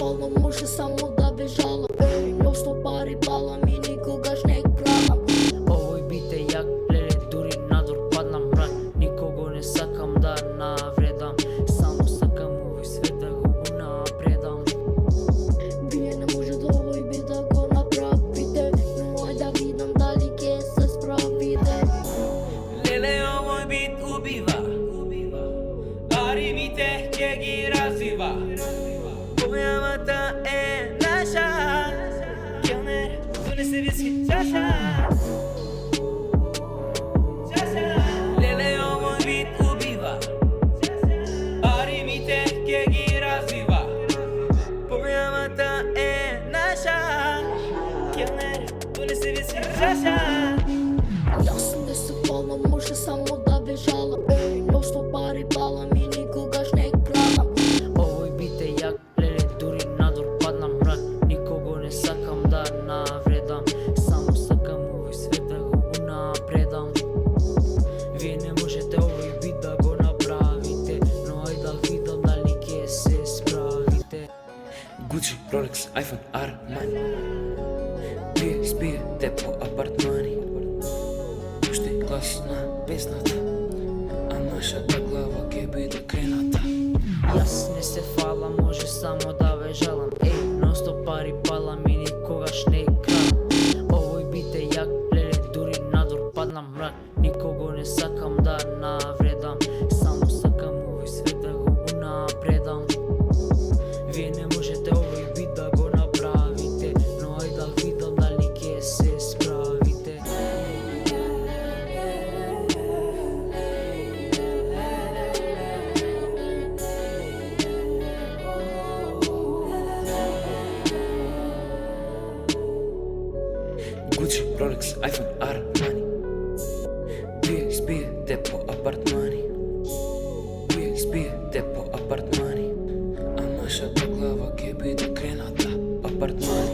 фалам, може само да бежалам. Носно пари балам и никогаш не крадам. Овој бит е јак, леле, дури надвор паднам мрак. Никого не сакам да навредам, само сакам овој свет да го унапредам. Вие не може да овој бит да го направите, но ај да видам дали ќе се справите. Леле, овој бит убива, а римите ќе ги развива. Појавата е наша, келнер, донесе виски чаша. Леле, овој бит убива, а римите ќе ги развива. Појавата е наша, келнер, донесе виски чаша. Јас не се фалам, може само да бежалам. Носно пари балам и никогаш не крадам. Овој бит е јак, леле, дури надвор паднам мрак. Никого не сакам да навредам, само сакам овој свет да го унапредам. Вие не можете овој бит да го направите, но ај да видам дали ќе се справите. Gucci, Rolex, iPhone, Armani. Спиете по апартмани. Пушти глас на песната, а нашата глава ќе биде крената. Јас не се фалам, може само да вежалам. Носно пари палам и никогаш не крадам. Овој бит е јак, леле, дури надвор паднам мрак. Никого не сакам да навредам, само сакам овој свет да го унапредам. Вие не можете овој бит да го направите, но ај да видам дали ќе се справите. Gucci, Rolex, iPhone, Armani. Вие спиете по апартмани. Вие спиете по апартмани, а нашата глава ќе биде крената. Апартмани.